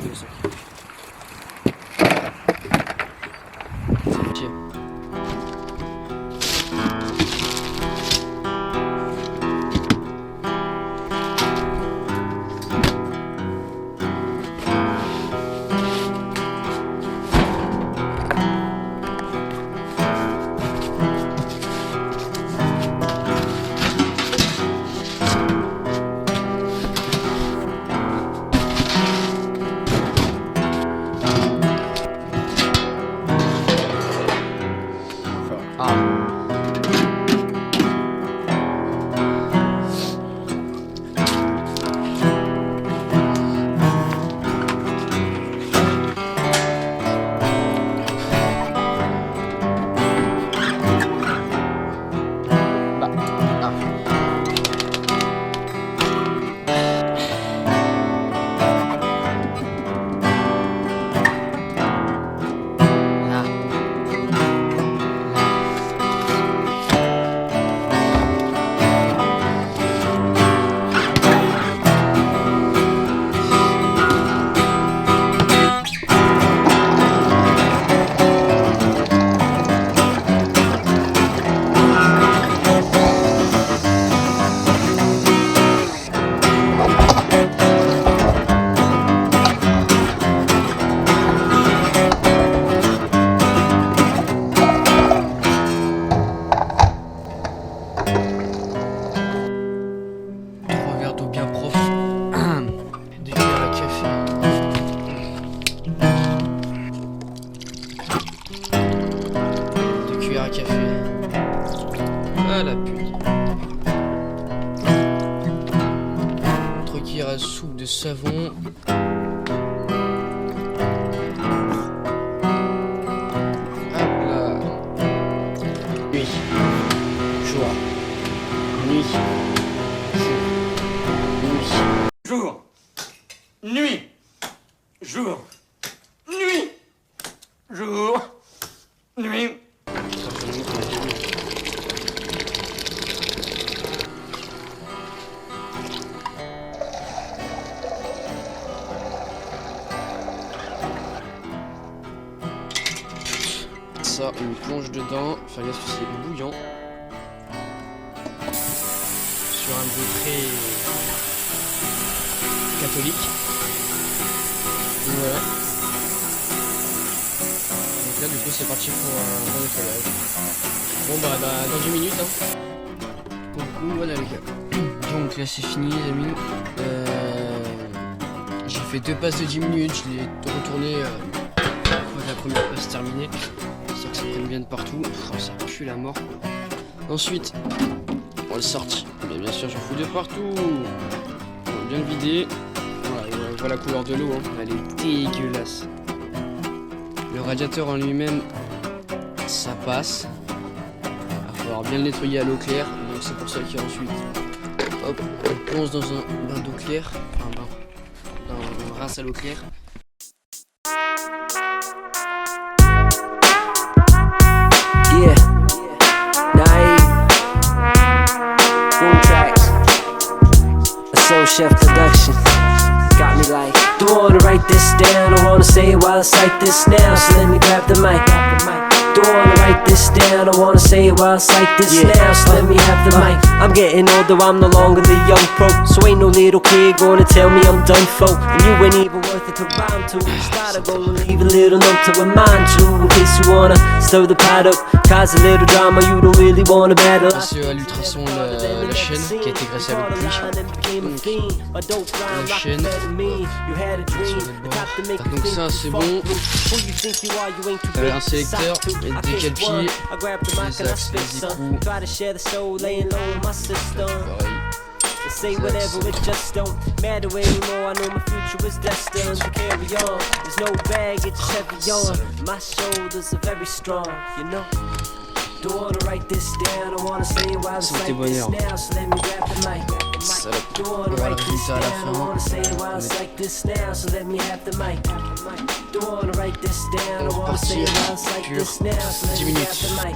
que ça. Tiens. Soupe de savon. Hop là. Nuit. Jour. Nuit. Jour. Nuit. Jour. Nuit. Jour. Nuit. Ça, on plonge dedans, enfin gaffe c'est bouillant. Sur un goût très catholique. Donc voilà. Donc là du coup c'est parti pour un bon nettoyage. Bon bah dans 10 minutes hein. Pour le coup voilà les gars. Donc là c'est fini les amis. J'ai fait 2 passes de 10 minutes, je l'ai retourné la première passe terminée. C'est que ça prenne bien de partout. Oh, ça pue la mort. Ensuite, on va le sortir. Mais bien sûr, je fous de partout. On va bien le vider. Voilà, on voit la couleur de l'eau. Hein. Elle est dégueulasse. Le radiateur en lui-même, ça passe. Il va falloir bien le nettoyer à l'eau claire. Donc c'est pour ça qu'ensuite, hop, on plonge dans un bain d'eau claire. Enfin, on rince à l'eau claire. Yeah, naive, boom tracks, a soul chef production, got me like, don't wanna write this down, I wanna say it while I cite this now, so let me grab the mic. Don't wanna write this down, I wanna say it while I cite this now, so let me have the mic. I'm getting older, I'm no longer the young pro, so ain't no little kid gonna tell me I'm done for. And you ain't even worth it to rhyme to. Start to go and leave a little note to remind you, in case you wanna stir the pot up, cause a little drama you don't really wanna battle. C'est à l'ultrason la chaîne qui a été graissée à l'eau de pluie. Donc la chaîne, donc ça c'est bon. Un sélecteur, un décalpier, les axes, les écrous. Pareil. Say whatever, it just don't matter anymore. I know my future is destined to carry on. There's no bag, it's just heavy on. My shoulders are very strong, you know. Don't wanna write this down, I wanna say it while I cite this now, so let me grab the mic. Don't wanna write this down, I wanna say it while I cite this now, so let me have the mic. Don't wanna write this down, I wanna say it while I cite this now, so let me have the mic.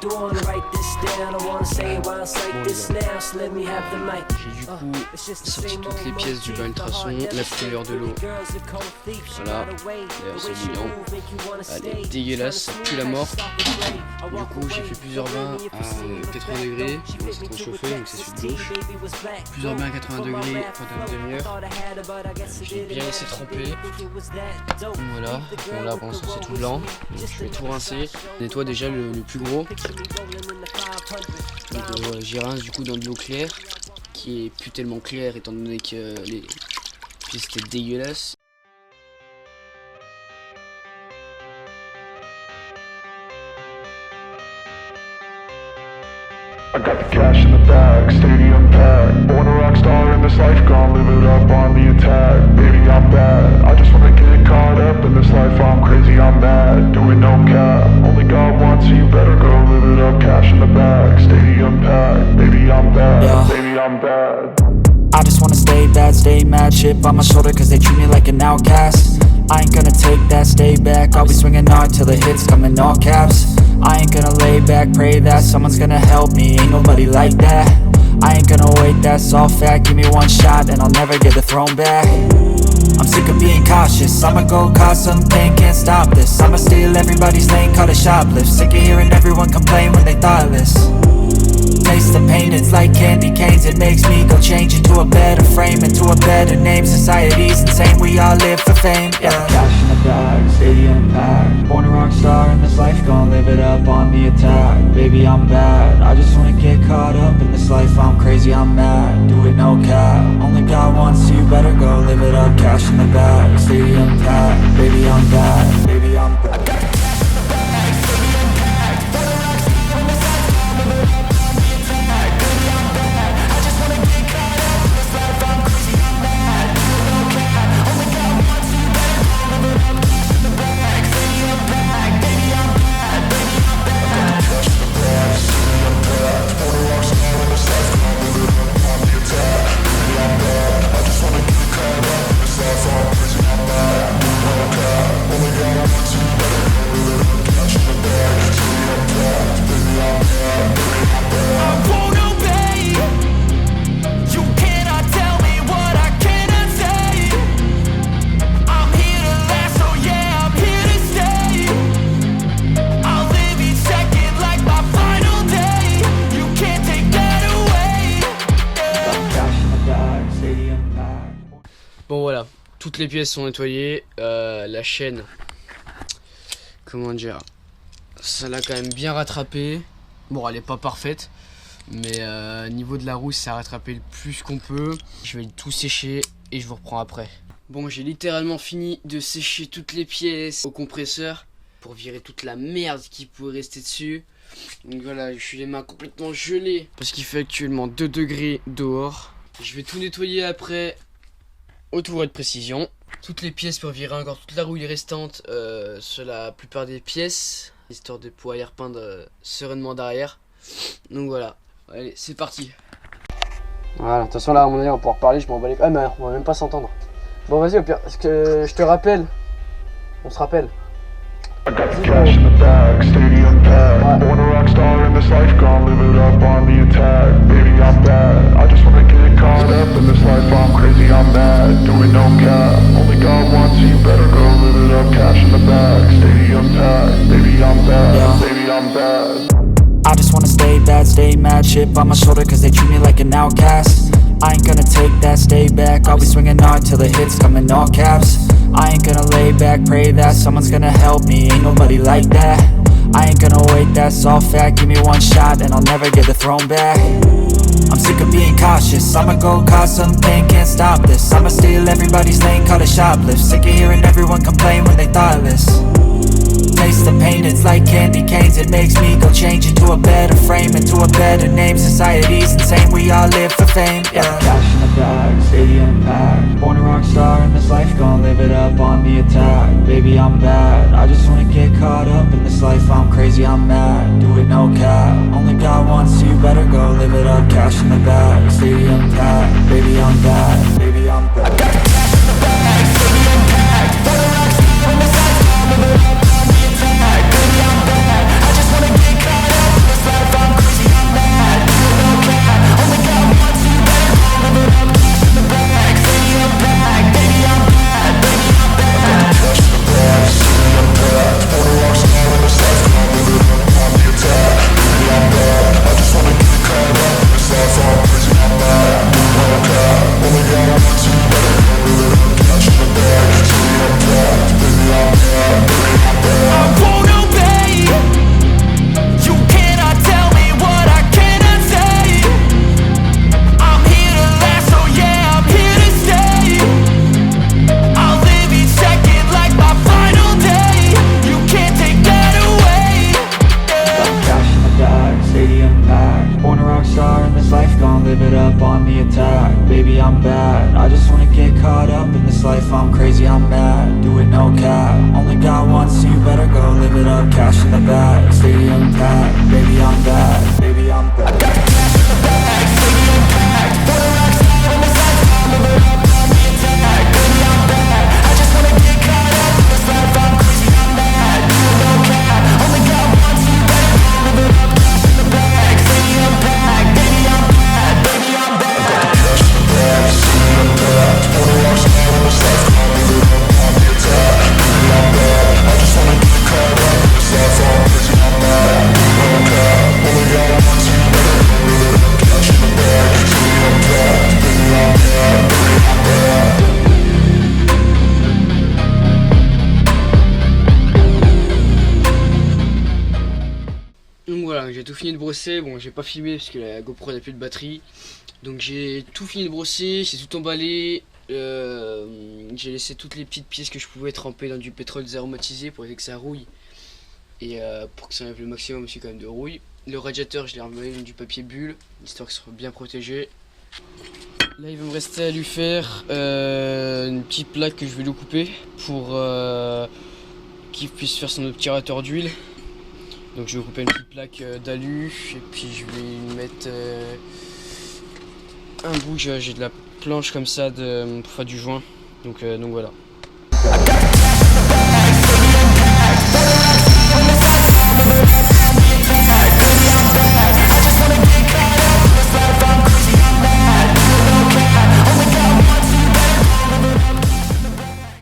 Do wanna write this down, I wanna say it while I cite this now, so let me have the mic. J'ai du coup sorti toutes les pièces du bas ultrason, la couleur de l'eau. Voilà, d'ailleurs c'est brillant. Elle est dégueulasse, ça pue la mort. Du coup j'ai fait plusieurs bains à 80 degrés, bon, c'est trop chauffé donc c'est celui de gauche. Plusieurs bains à 80 degrés pendant une demi-heure. J'ai bien laissé tremper. Voilà, bon là pour l'instant c'est tout blanc. Donc, je vais tout rincer. Je nettoie déjà le plus gros. Donc j'y rince du coup dans de l'eau claire, qui est plus tellement claire étant donné que les pièces étaient dégueulasses. I got the cash in the bag, stadium packed. Born a rock star in this life, gonna live it up on the attack. Baby, I'm bad, I just wanna get caught up in this life. I'm crazy, I'm mad, doing no cap. Only God wants you, better go live it up. Cash in the bag, stadium packed. Baby, I'm bad, yeah. Baby, I'm bad. I just wanna stay bad, stay mad. Chip on my shoulder cause they treat me like an outcast. I ain't gonna take that, stay back. I'll be swinging hard till the hits come in all caps. I ain't gonna lay back, pray that someone's gonna help me, ain't nobody like that. I ain't gonna wait, that's all fact. Give me one shot and I'll never get the throne back. I'm sick of being cautious, I'ma go cause something, can't stop this. I'ma steal everybody's lane, call it shoplift. Sick of hearing everyone complain when they thoughtless. Taste the pain, it's like candy canes. It makes me go change into a better frame, into a better name. Society's insane, we all live for fame, yeah. Cash in the bag, stadium packed. Born a rock star in this life, gonna live it up on the attack. Baby, I'm bad, I just wanna get caught up in this life. I'm crazy, I'm mad, do it no cap. Only God wants you, better go live it up. Cash in the bag, stadium packed. Baby, I'm bad, baby, I'm bad. Bon voilà, toutes les pièces sont nettoyées, la chaîne, comment dire, ça l'a quand même bien rattrapé. Bon elle est pas parfaite, mais niveau de la roue ça a rattrapé le plus qu'on peut. Je vais tout sécher et je vous reprends après. Bon j'ai littéralement fini de sécher toutes les pièces au compresseur pour virer toute la merde qui pourrait rester dessus. Donc voilà, je suis les mains complètement gelées parce qu'il fait actuellement 2 degrés dehors. Je vais tout nettoyer après au tour de précision. Toutes les pièces pour virer encore toute la rouille restante sur la plupart des pièces, histoire de pouvoir y repeindre sereinement derrière. Donc voilà, allez c'est parti. Voilà, de toute façon là à mon avis on va pouvoir parler, je m'en bats les... Ah mais on va même pas s'entendre. Bon vas-y au pire, est-ce que je te rappelle? On se rappelle. I got the cash in the bag, stadium packed. Born a rock star in this life, gonna live it up on the attack. Baby, I'm bad, I just wanna get caught up in this life. I'm crazy, I'm mad, doing no cap. Only God wants you, better go live it up. Cash in the bag, stadium packed. Baby, I'm bad, yeah. Baby, I'm bad. I just wanna stay bad, stay mad. Chip on my shoulder cause they treat me like an outcast. I ain't gonna take that, stay back. I'll be swinging hard till the hits come in all caps. I ain't gonna lay back, pray that someone's gonna help me, ain't nobody like that. I ain't gonna wait, that's all fact. Give me one shot and I'll never get the throne back. I'm sick of being cautious, I'ma go cause something, can't stop this. I'ma steal everybody's lane, call it shoplift. Sick of hearing everyone complain when they thoughtless. Taste the pain, it's like candy canes. It makes me go change into a better frame, into a better name. Society's insane, we all live for fame, yeah. Cash in the bag, stadium packed. Born a rock star in this life, gonna live it up on the attack. Baby, I'm bad, I just wanna get caught up in this life. I'm crazy, I'm mad, do it no cap. Only God wants you, better go live it up. Cash in the bag, stadium packed. Baby, I'm bad, baby, I'm bad. I got the cash in the bag, stadium packed. Born a rock star in this life, gonna live it up on the attack. Baby, I'm bad, I just wanna get caught up in this I'm crazy, I'm mad, do it no cap. Only got one, so you better go live it up. Cash in the bag, stadium packed. Baby, I'm bad, baby, I'm bad. I got the cash in the bag, stadium packed. For the rocks out on this life, I'm living up on the attack. Baby, I'm bad, I just wanna get caught up in this life. I'm crazy, I'm mad, do it no cap. Only got one, so you better go live it up. Cash in the bag, stadium packed. Baby, I'm bad, baby, I'm bad. I got the cash in the bag, stadium packed. For the rocks out on this life, I'm living up on the attack. Baby, I'm bad, I just wanna get caught up in this life. I'm crazy, I'm mad, do it no cap. Only got one, so you better go live it up. Cash in the bag, stadium packed. Baby, I'm bad, baby, I'm bad. Donc voilà, j'ai tout fini de brosser. Bon, j'ai pas filmé parce que la GoPro n'a plus de batterie. Donc j'ai tout fini de brosser, j'ai tout emballé. J'ai laissé toutes les petites pièces que je pouvais tremper dans du pétrole aromatisé pour éviter que ça rouille. Et pour que ça enlève le maximum aussi quand même de rouille. Le radiateur, je l'ai emballé dans du papier bulle, histoire qu'il soit bien protégé. Là, il va me rester à lui faire une petite plaque que je vais lui couper pour qu'il puisse faire son obturateur d'huile. Donc je vais couper une petite plaque d'alu et puis je vais lui mettre un bout, j'ai de la planche comme ça pour faire du joint. Donc voilà. I got the cash in the bag, stadium packed. For the rocks out on this life, I'm living up.